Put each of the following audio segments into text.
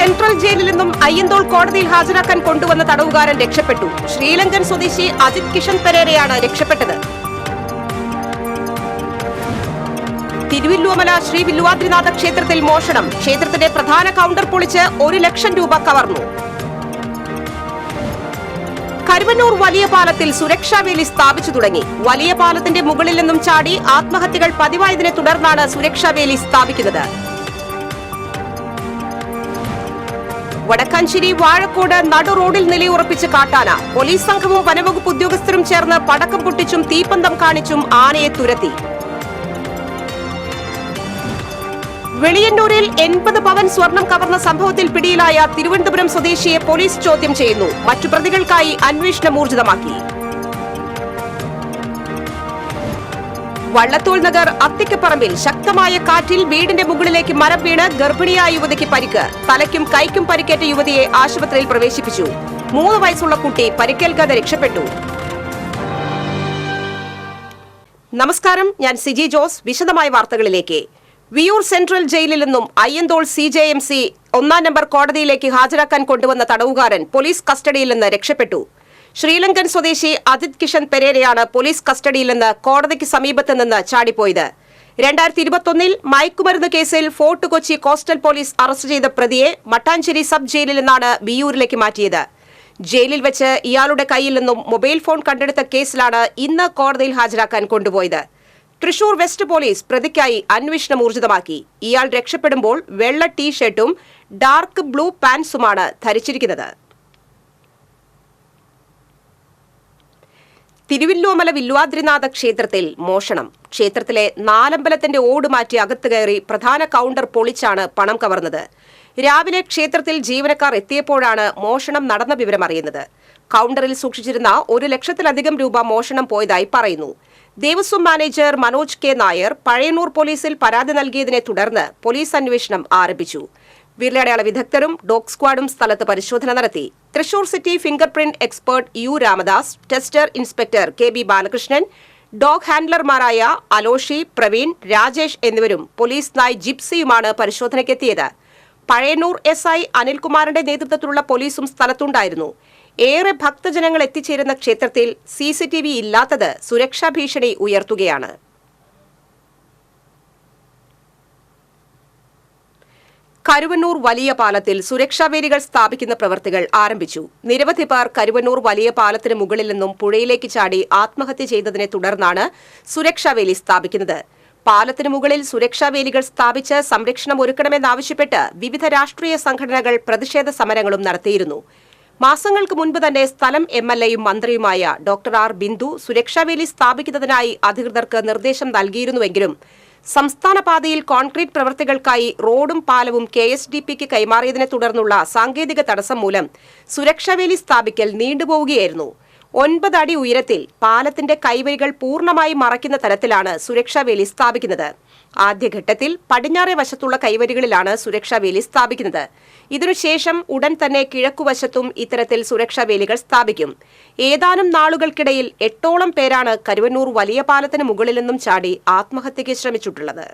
Central ജയിലിൽ നിന്നും അയ്യന്തോൾ കോടതിയിൽ ഹാജരാക്കാൻ കൊണ്ടുവന്ന തടവുകാരൻ രക്ഷപ്പെട്ടു. ശ്രീലങ്കൻ സ്വദേശി അജിത് കിഷൻ പെരേരയാണ് രക്ഷപ്പെട്ടത്. തിരുവല്ലുവമല ശ്രീ വില്ലുവാദ്രിനാഥ ക്ഷേത്രത്തിൽ മോഷണം. ക്ഷേത്രത്തിന്റെ പ്രധാന കൗണ്ടർ പൊളിച്ച് 1 ലക്ഷം രൂപ കവർന്നു. കരുവന്നൂർ വലിയ പാലത്തിൽ സുരക്ഷാവേലി സ്ഥാപിച്ചു തുടങ്ങി. വലിയ പാലത്തിന്റെ മുകളിൽ നിന്നും ചാടി ആത്മഹത്യകൾ പതിവായതിനെ തുടർന്നാണ് സുരക്ഷാവേലി സ്ഥാപിക്കുന്നത്. വടക്കാഞ്ചേരി വാഴക്കോട് നടു റോഡിൽ നിലയുറപ്പിച്ച് കാട്ടാന. പോലീസ് സംഘവും വനവകുപ്പ് ഉദ്യോഗസ്ഥരും ചേർന്ന് പടക്കം പൊട്ടിച്ചും തീപ്പന്തം കാണിച്ചും ആനയെ തുരത്തി. വെളിയന്നൂരിൽ 80 പവൻ സ്വർണം കവർന്ന സംഭവത്തിൽ പിടിയിലായ തിരുവനന്തപുരം സ്വദേശിയെ പോലീസ് ചോദ്യം ചെയ്യുന്നു. മറ്റു പ്രതികൾക്കായി അന്വേഷണം ഊർജിതമാക്കി. വള്ളത്തോൾ നഗർ അത്തിക്കപ്പറമ്പിൽ ശക്തമായ കാറ്റിൽ വീടിന്റെ മുകളിലേക്ക് മരം വീണ് ഗർഭിണിയായ യുവതിക്ക് പരിക്ക്. തലയ്ക്കും കൈക്കും പരിക്കേറ്റ യുവതിയെ ആശുപത്രിയിൽ പ്രവേശിപ്പിച്ചു. 3 വയസ്സുള്ള കുട്ടി പരിക്കേൽക്കാതെ രക്ഷപ്പെട്ടു. നമസ്കാരം, ഞാൻ സിജി ജോസ്. വിശദമായ വാർത്തകളിലേക്ക്. വിയൂർ സെൻട്രൽ ജയിലിൽ നിന്നും അയ്യന്തോൾ CJMC 1-ാം നമ്പർ കോടതിയിലേക്ക് ഹാജരാക്കാൻ കൊണ്ടുവന്ന തടവുകാരൻ പോലീസ് കസ്റ്റഡിയിൽ നിന്ന് രക്ഷപ്പെട്ടു. ശ്രീലങ്കൻ സ്വദേശി അജിത് കിഷൻ പെരേരയാണ് പോലീസ് കസ്റ്റഡിയിൽ നിന്ന് കോടതിക്ക് സമീപത്ത് നിന്ന് ചാടിപ്പോയത്. 2021 മയക്കുമരുന്ന് കേസിൽ fort Kochi coastal police arrest ചെയ്ത പ്രതിയെ മട്ടാഞ്ചേരി സബ് ജയിലിൽ നിന്നാണ് വിയൂരിലേക്ക് മാറ്റിയത്. ജയിലിൽ വെച്ച് ഇയാളുടെ കയ്യിൽ നിന്നും മൊബൈൽ ഫോൺ കണ്ടെടുത്ത കേസിലാണ് ഇന്ന് കോടതിയിൽ ഹാജരാക്കാൻ കൊണ്ടുപോയത്. തൃശൂർ വെസ്റ്റ് പോലീസ് പ്രതിക്കായി അന്വേഷണം ഊർജിതമാക്കി. ഇയാൾ രക്ഷപ്പെടുമ്പോൾ വെള്ള ടീഷർട്ടും ഡാർക്ക് ബ്ലൂ പാന്റ്സുമാണ് ധരിച്ചിരിക്കുന്നത്. തിരുവല്ലുവമല വില്ലുവാദ്രിനാഥ ക്ഷേത്രത്തിൽ മോഷണം. ക്ഷേത്രത്തിലെ 4 അമ്പലത്തിന്റെ ഓട് മാറ്റി അകത്ത് കയറി പ്രധാന കൗണ്ടർ പൊളിച്ചാണ് പണം കവർന്നത്. രാവിലെ ക്ഷേത്രത്തിൽ ജീവനക്കാർ എത്തിയപ്പോഴാണ് മോഷണം നടന്ന വിവരം അറിയുന്നത്. കൗണ്ടറിൽ സൂക്ഷിച്ചിരുന്ന 1 ലക്ഷത്തിലധികം രൂപ മോഷണം പോയതായി പറയുന്നു. ദേവസ്വം മാനേജർ മനോജ് കെ നായർ പഴയന്നൂർ പോലീസിൽ പരാതി നൽകിയതിനെ തുടർന്ന് പോലീസ് അന്വേഷണം ആരംഭിച്ചു. വിരലടയാള വിദഗ്ധരും ഡോഗ് സ്ക്വാഡും സ്ഥലത്ത് പരിശോധന നടത്തി. Thrissur city finger print expert U Ramadas, tester inspector KB Balakrishnan, dog ഹാൻഡ്ലർമാരായ അലോഷി, പ്രവീൺ, രാജേഷ് എന്നിവരും പോലീസ് നായ് ജിപ്സിയുമാണ് പരിശോധനയ്ക്കെത്തിയത്. പഴയന്നൂർ SI അനിൽകുമാറിന്റെ നേതൃത്വത്തിലുള്ള പോലീസും സ്ഥലത്തുണ്ടായിരുന്നു. ഏറെ ഭക്തജനങ്ങൾ എത്തിച്ചേരുന്ന ക്ഷേത്രത്തിൽ CCTV ഇല്ലാത്തത് സുരക്ഷാ ഭീഷണി ഉയർത്തുകയാണ്. കരുവന്നൂർ വലിയ പാലത്തിൽ സുരക്ഷാവേലികൾ സ്ഥാപിക്കുന്ന പ്രവൃത്തികൾ ആരംഭിച്ചു. നിരവധി പേർ കരുവന്നൂർ വലിയ പാലത്തിന് മുകളിൽ നിന്നും പുഴയിലേക്ക് ചാടി ആത്മഹത്യ ചെയ്തതിനെ തുടർന്നാണ് സുരക്ഷാവേലി സ്ഥാപിക്കുന്നത്. പാലത്തിന് മുകളിൽ സുരക്ഷാവേലികൾ സ്ഥാപിച്ച് സംരക്ഷണം ഒരുക്കണമെന്നാവശ്യപ്പെട്ട് വിവിധ രാഷ്ട്രീയ സംഘടനകൾ പ്രതിഷേധ സമരങ്ങളും നടത്തിയിരുന്നു. മാസങ്ങൾക്ക് മുൻപ് തന്നെ സ്ഥലം MLAയും മന്ത്രിയുമായ ഡോക്ടർ R ബിന്ദു സുരക്ഷാവേലി സ്ഥാപിക്കുന്നതിനായി അധികൃതർക്ക് നിർദ്ദേശം നൽകിയിരുന്നുവെങ്കിലും സംസ്ഥാന പാതയിൽ കോൺക്രീറ്റ് പ്രവൃത്തികൾക്കായി റോഡും പാലവും KSDPക്ക് കൈമാറിയതിനെ തുടർന്നുള്ള സാങ്കേതിക തടസ്സം മൂലം സുരക്ഷാവേലി സ്ഥാപിക്കൽ നീണ്ടുപോവുകയായിരുന്നു. 9 അടി ഉയരത്തിൽ പാലത്തിന്റെ കൈവരികൾ പൂർണ്ണമായി മറയ്ക്കുന്ന തരത്തിലാണ് സുരക്ഷാവേലി സ്ഥാപിക്കുന്നത്. ആദ്യഘട്ടത്തിൽ പടിഞ്ഞാറേ വശത്തുള്ള കൈവരികളിലാണ് സുരക്ഷാവേലി സ്ഥാപിക്കുന്നത്. ഇതിനുശേഷം ഉടൻ തന്നെ കിഴക്കുവശത്തും ഇത്തരത്തിൽ സുരക്ഷാവേലികൾ സ്ഥാപിക്കും. ഏതാനും നാളുകൾക്കിടയിൽ 8ഓളം പേരാണ് കരുവന്നൂർ വലിയ പാലത്തിന് മുകളിൽ നിന്നും ചാടി ആത്മഹത്യയ്ക്ക് ശ്രമിച്ചിട്ടുള്ളത്.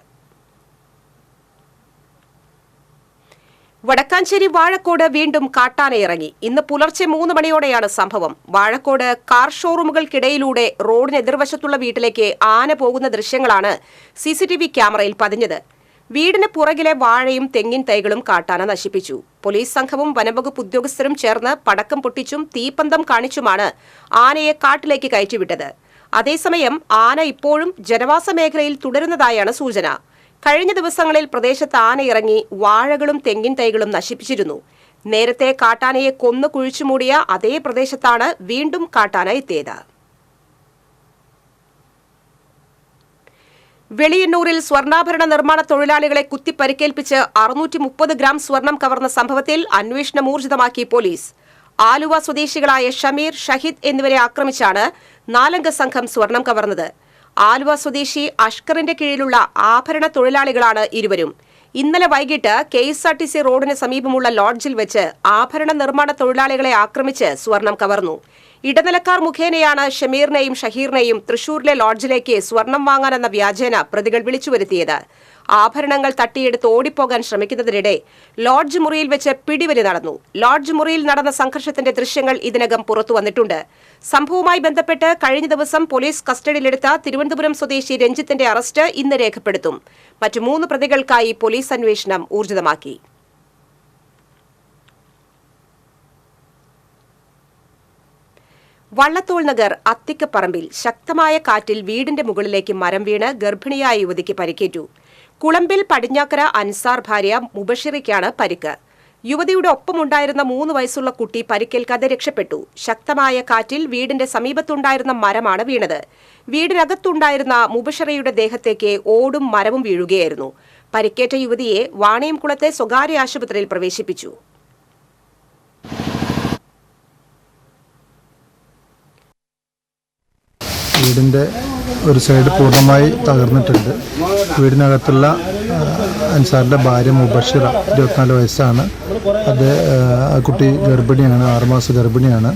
വടക്കാഞ്ചേരി വാഴക്കോട് വീണ്ടും കാട്ടാനയിറങ്ങി. ഇന്ന് പുലർച്ചെ 3 മണിയോടെയാണ് സംഭവം. വാഴക്കോട് കാർ ഷോറൂമുകൾക്കിടയിലൂടെ റോഡിന് എതിർവശത്തുള്ള വീട്ടിലേക്ക് ആന പോകുന്ന ദൃശ്യങ്ങളാണ് CCTV ക്യാമറയിൽ പതിഞ്ഞത്. വീടിന് പുറകിലെ വാഴയും തെങ്ങിൻ തൈകളും കാട്ടാന നശിപ്പിച്ചു. പോലീസ് സംഘവും വനംവകുപ്പ് ഉദ്യോഗസ്ഥരും ചേർന്ന് പടക്കം പൊട്ടിച്ചും തീപ്പന്തം കാണിച്ചുമാണ് ആനയെ കാട്ടിലേക്ക് കയറ്റിവിട്ടത്. അതേസമയം ആന ഇപ്പോഴും ജനവാസ മേഖലയിൽ തുടരുന്നതായാണ് സൂചന. കഴിഞ്ഞ ദിവസങ്ങളിൽ പ്രദേശത്ത് ആന ഇറങ്ങി വാഴകളും തെങ്ങിൻ തൈകളും നശിപ്പിച്ചിരുന്നു. നേരത്തെ കാട്ടാനയെ കൊന്നു കുഴിച്ചുമൂടിയ അതേ പ്രദേശത്താണ് വീണ്ടും കാട്ടാന എത്തിയത്. വെളിയന്നൂരിൽ സ്വർണ്ണാഭരണ നിർമ്മാണ തൊഴിലാളികളെ കുത്തിപ്പരിക്കേൽപ്പിച്ച് 630 ഗ്രാം സ്വർണം കവർന്ന സംഭവത്തിൽ അന്വേഷണം ഊർജിതമാക്കി പോലീസ്. ആലുവ സ്വദേശികളായ ഷമീർ, ഷഹിദ് എന്നിവരെ ആക്രമിച്ചാണ് 4-അംഗ സംഘം സ്വർണം കവർന്നത്. ആലുവ സ്വദേശി അഷ്കറിന്റെ കീഴിലുള്ള ആഭരണ തൊഴിലാളികളാണ് ഇരുവരും. ഇന്നലെ വൈകിട്ട് KSRTC റോഡിന് സമീപമുള്ള ലോഡ്ജിൽ വെച്ച് ആഭരണ നിർമ്മാണ തൊഴിലാളികളെ ആക്രമിച്ച് സ്വർണം കവർന്നു. ഇടനിലക്കാർ മുഖേനയാണ് ഷമീറിനെയും ഷഹീറിനെയും തൃശൂരിലെ ലോഡ്ജിലേക്ക് സ്വർണം വാങ്ങാനെന്ന വ്യാജേന പ്രതികൾ വിളിച്ചുവരുത്തിയത്. ആഭരണങ്ങൾ തട്ടിയെടുത്ത് ഓടിപ്പോകാൻ ശ്രമിക്കുന്നതിനിടെ ലോഡ്ജ് മുറിയിൽ വെച്ച് പിടിവലി നടന്നു. ലോഡ്ജ് മുറിയിൽ നടന്ന സംഘർഷത്തിന്റെ ദൃശ്യങ്ങൾ ഇതിനകം പുറത്തുവന്നിട്ടുണ്ട്. സംഭവവുമായി ബന്ധപ്പെട്ട് കഴിഞ്ഞ ദിവസം പോലീസ് കസ്റ്റഡിയിലെടുത്ത തിരുവനന്തപുരം സ്വദേശി രഞ്ജിത്തിന്റെ അറസ്റ്റ് ഇന്ന് രേഖപ്പെടുത്തും. മറ്റു 3 പ്രതികൾക്കായി പോലീസ് അന്വേഷണം ഊർജിതമാക്കി. വള്ളത്തോൾ നഗർ അത്തിക്കപ്പറമ്പിൽ ശക്തമായ കാറ്റിൽ വീടിന്റെ മുകളിലേക്ക് മരം വീണ് ഗർഭിണിയായ യുവതിക്ക് പരിക്കേറ്റു. കുളമ്പിൽ പടിഞ്ഞാക്കര അൻസാർ ഭാര്യ മുബഷിറയ്ക്കാണ് പരിക്ക്. യുവതിയുടെ ഒപ്പമുണ്ടായിരുന്ന 3 വയസ്സുള്ള കുട്ടി പരിക്കേൽക്കാതെ രക്ഷപ്പെട്ടു. ശക്തമായ കാറ്റിൽ വീടിന്റെ സമീപത്തുണ്ടായിരുന്ന മരമാണ് വീണത്. വീടിനകത്തുണ്ടായിരുന്ന മുബഷിറയുടെ ദേഹത്തേക്ക് ഓടും മരവും വീഴുകയായിരുന്നു. പരിക്കേറ്റ യുവതിയെ വാണിയംകുളത്തെ സ്വകാര്യ ആശുപത്രിയിൽ പ്രവേശിപ്പിച്ചു. വീടിൻ്റെ ഒരു സൈഡ് പൂർണ്ണമായി തകർന്നിട്ടുണ്ട്. വീടിനകത്തുള്ള അൻസാറിൻ്റെ ഭാര്യ മുബഷിറ 24 വയസ്സാണ്. ആ കുട്ടി ഗർഭിണിയാണ്, 6 മാസ ഗർഭിണിയാണ്.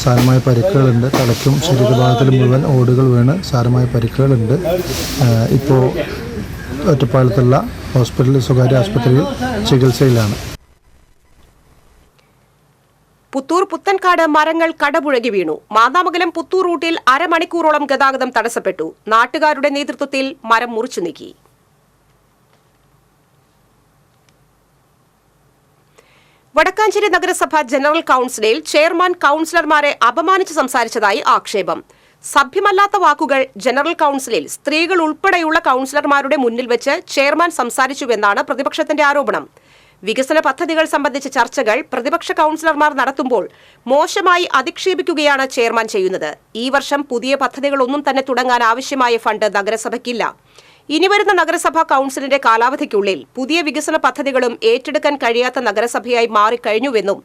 സാരമായ പരിക്കുകളുണ്ട്. തലയ്ക്കും ശരീരഭാഗത്തിലും മുഴുവൻ ഓടുകൾ വീണ് സാരമായ പരിക്കുകളുണ്ട്. ഇപ്പോൾ ഒറ്റപ്പാലത്തുള്ള സ്വകാര്യ ആശുപത്രിയിൽ ചികിത്സയിലാണ്. പുത്തൂർ പുത്തൻകാട് മരങ്ങൾ കടപുഴകി വീണു. മാന്നാമംഗലം പുത്തൂർ റൂട്ടിൽ അരമണിക്കൂറോളം ഗതാഗതം തടസ്സപ്പെട്ടു. നാട്ടുകാരുടെ നേതൃത്വത്തിൽ മരം മുറിച്ചു നീക്കി. വടക്കാഞ്ചേരി നഗരസഭ ജനറൽ കൌൺസിലിൽ ചെയർമാൻ കൌൺസിലർമാരെ അപമാനിച്ച് സംസാരിച്ചതായി ആക്ഷേപം. സഭ്യമല്ലാത്ത വാക്കുകൾ ജനറൽ കൌൺസിലിൽ സ്ത്രീകൾ ഉൾപ്പെടെയുള്ള കൌൺസിലർമാരുടെ മുന്നിൽ വെച്ച് ചെയർമാൻ സംസാരിച്ചുവെന്നാണ് പ്രതിപക്ഷത്തിന്റെ ആരോപണം. വികസന പദ്ധതികൾ സംബന്ധിച്ച ചർച്ചകൾ പ്രതിപക്ഷ കൌൺസിലർമാർ നടത്തുമ്പോൾ മോശമായി അധിക്ഷേപിക്കുകയാണ് ചെയർമാൻ ചെയ്യുന്നത്. ഈ വർഷം പുതിയ പദ്ധതികളൊന്നും തന്നെ തുടങ്ങാൻ ആവശ്യമായ ഫണ്ട് നഗരസഭയ്ക്കില്ല. ഇനി വരുന്ന നഗരസഭാ കൌൺസിലിന്റെ കാലാവധിക്കുള്ളിൽ പുതിയ വികസന പദ്ധതികളും ഏറ്റെടുക്കാൻ കഴിയാത്ത നഗരസഭയായി മാറിക്കഴിഞ്ഞുവെന്നും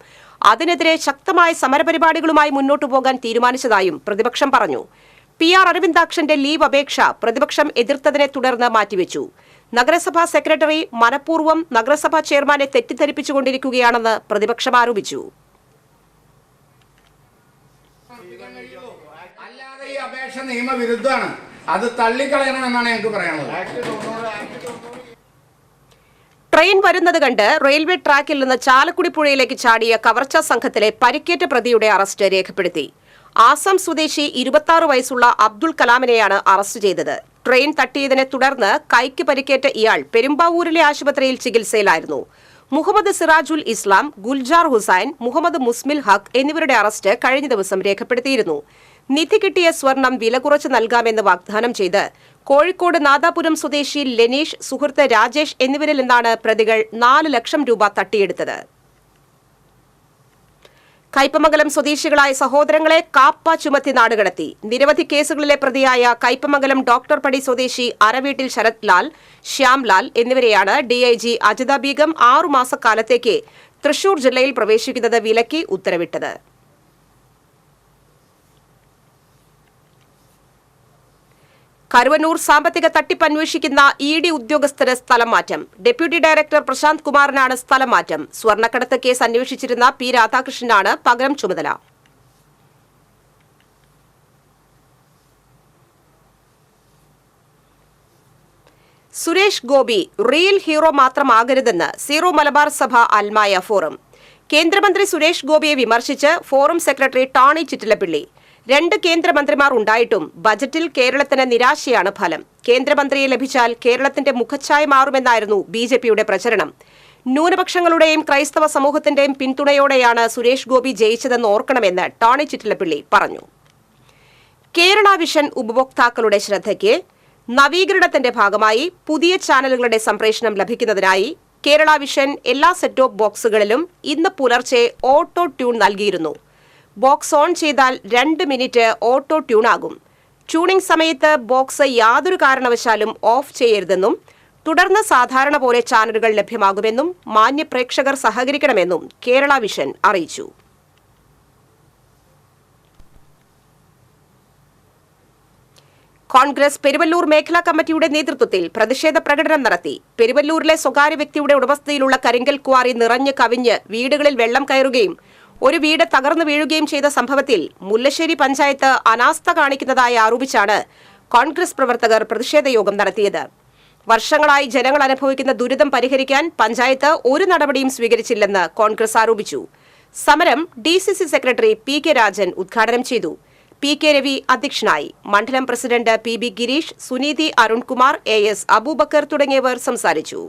അതിനെതിരെ ശക്തമായ സമരപരിപാടികളുമായി മുന്നോട്ടു പോകാൻ തീരുമാനിച്ചതായും പ്രതിപക്ഷം പറഞ്ഞു. PR അരവിന്ദാക്ഷന്റെ ലീവ് അപേക്ഷ പ്രതിപക്ഷം എതിർത്തതിനെ തുടർന്ന് മാറ്റിവെച്ചു. നഗരസഭാ സെക്രട്ടറി മനഃപൂർവ്വം നഗരസഭാ ചെയർമാനെ തെറ്റിദ്ധരിപ്പിച്ചുകൊണ്ടിരിക്കുകയാണെന്ന് പ്രതിപക്ഷം ആരോപിച്ചു. അല്ലാതെ ഈ അപേക്ഷ നിയമവിരുദ്ധമാണ്, അത് തള്ളിക്കളയണമെന്നാണ് ഞങ്ങൾക്ക് പറയാനുള്ളത്. ട്രെയിൻ വരുന്നത് കണ്ട് റെയിൽവേ ട്രാക്കിൽ നിന്ന് ചാലക്കുടി പുഴയിലേക്ക് ചാടിയ കവർച്ചാ സംഘത്തിലെ പരിക്കേറ്റ പ്രതിയുടെ അറസ്റ്റ് രേഖപ്പെടുത്തി. ആസാം സ്വദേശി 26 വയസ്സുള്ള അബ്ദുൾ കലാമിനെയാണ് അറസ്റ്റ് ചെയ്തത്. ട്രെയിൻ തട്ടിയതിനെ തുടർന്ന് കൈക്ക് പരിക്കേറ്റ ഇയാൾ പെരുമ്പാവൂരിലെ ആശുപത്രിയിൽ ചികിത്സയിലായിരുന്നു. മുഹമ്മദ് സിറാജുൽ ഇസ്ലാം, ഗുൽജാർ ഹുസൈൻ, മുഹമ്മദ് മുസ്മിൽ ഹക്ക് എന്നിവരുടെ അറസ്റ്റ് കഴിഞ്ഞ ദിവസം രേഖപ്പെടുത്തിയിരുന്നു. നിധി കിട്ടിയ സ്വർണം വില കുറച്ച് നൽകാമെന്ന് വാഗ്ദാനം ചെയ്ത് കോഴിക്കോട് നാദാപുരം സ്വദേശി ലെനീഷ്, സുഹൃത്ത് രാജേഷ് എന്നിവരിൽ നിന്നാണ് പ്രതികൾ 4 ലക്ഷം രൂപ തട്ടിയെടുത്തത്. കയ്പമംഗലം സ്വദേശികളായ സഹോദരങ്ങളെ കാപ്പ ചുമത്തി നാടുകടത്തി. നിരവധി കേസുകളിലെ പ്രതിയായ കയ്പമംഗലം ഡോക്ടർ പടി സ്വദേശി അരവീട്ടിൽ ശരത് ലാൽ, ശ്യാംലാൽ എന്നിവരെയാണ് DIG അജിത ബീഗം 6 മാസക്കാലത്തേക്ക് തൃശൂർ ജില്ലയിൽ പ്രവേശിക്കുന്നത് വിലക്കി ഉത്തരവിട്ടത്. കരുവന്നൂർ സാമ്പത്തിക തട്ടിപ്പ് അന്വേഷിക്കുന്ന ED ഉദ്യോഗസ്ഥര് സ്ഥലം മാറ്റം. ഡെപ്യൂട്ടി ഡയറക്ടർ പ്രശാന്ത് കുമാറിനാണ് സ്ഥലം മാറ്റം. സ്വർണ്ണക്കടത്ത് കേസ് അന്വേഷിച്ചിരുന്ന P രാധാകൃഷ്ണനാണ് പകരം ചുമതല. സുരേഷ് ഗോപി റിയൽ ഹീറോ മാത്രമാകരുതെന്ന് സീറോ മലബാർ സഭ അൽമായ ഫോറം. കേന്ദ്രമന്ത്രി സുരേഷ് ഗോപിയെ വിമർശിച്ച് ഫോറം സെക്രട്ടറി ടോണി ചിറ്റിലപ്പിള്ളി. 2 കേന്ദ്രമന്ത്രിമാർ ഉണ്ടായിട്ടും ബജറ്റിൽ കേരളത്തിന് നിരാശയാണ് ഫലം. കേന്ദ്രമന്ത്രിയെ ലഭിച്ചാൽ കേരളത്തിന്റെ മുഖച്ഛായ മാറുമെന്നായിരുന്നു BJPയുടെ പ്രചരണം. ന്യൂനപക്ഷങ്ങളുടെയും ക്രൈസ്തവ സമൂഹത്തിന്റെയും പിന്തുണയോടെയാണ് സുരേഷ് ഗോപി ജയിച്ചതെന്ന് ഓർക്കണമെന്ന് ടോണി ചിറ്റിലപ്പിള്ളി പറഞ്ഞു. കേരള വിഷൻ ഉപഭോക്താക്കളുടെ ശ്രദ്ധയ്ക്ക് നവീകരണത്തിന്റെ ഭാഗമായി പുതിയ ചാനലുകളുടെ സംപ്രേഷണം ലഭിക്കുന്നതിനായി കേരള വിഷൻ എല്ലാ സെറ്റ് ടോപ്പ് ബോക്സുകളിലും ഇന്ന് പുലർച്ചെ ഓട്ടോ ട്യൂൺ നൽകിയിരുന്നു. ബോക്സ് ഓൺ ചെയ്താൽ 2 മിനിറ്റ് ഓട്ടോ ട്യൂൺ ആകും. ട്യൂണിംഗ് സമയത്ത് ബോക്സ് യാതൊരു കാരണവശാലും ഓഫ് ചെയ്യരുതെന്നും തുടർന്ന് സാധാരണ പോലെ ചാനലുകൾ ലഭ്യമാകുമെന്നും മാന്യ പ്രേക്ഷകർ സഹകരിക്കണമെന്നും കേരള വിഷൻ അറിയിച്ചു. കോൺഗ്രസ് പെരുവല്ലൂർ മേഖലാ കമ്മിറ്റിയുടെ നേതൃത്വത്തിൽ പ്രതിഷേധ പ്രകടനം നടത്തി. പെരുവല്ലൂരിലെ സ്വകാര്യ വ്യക്തിയുടെ ഉടമസ്ഥതയിലുള്ള കരിങ്കൽ ക്വാറി നിറഞ്ഞ് കവിഞ്ഞ് വീടുകളിൽ വെള്ളം കയറുകയും ഒരു വീട് തകർന്നു വീഴുകയും ചെയ്ത സംഭവത്തിൽ മുല്ലശ്ശേരി പഞ്ചായത്ത് അനാസ്ഥ കാണിക്കുന്നതായി ആരോപിച്ചാണ് കോൺഗ്രസ് പ്രവർത്തകർ പ്രതിഷേധ യോഗം നടത്തിയത്. വർഷങ്ങളായി ജനങ്ങൾ അനുഭവിക്കുന്ന ദുരിതം പരിഹരിക്കാൻ പഞ്ചായത്ത് ഒരു നടപടിയും സ്വീകരിച്ചില്ലെന്ന് കോൺഗ്രസ് ആരോപിച്ചു. സമരം DCC സെക്രട്ടറി PK രാജൻ ഉദ്ഘാടനം ചെയ്തു. PK രവി അധ്യക്ഷനായി. മണ്ഡലം president PB Girish, Suneethi Arunkumar, AS Aboobacker തുടങ്ങിയവർ സംസാരിച്ചു.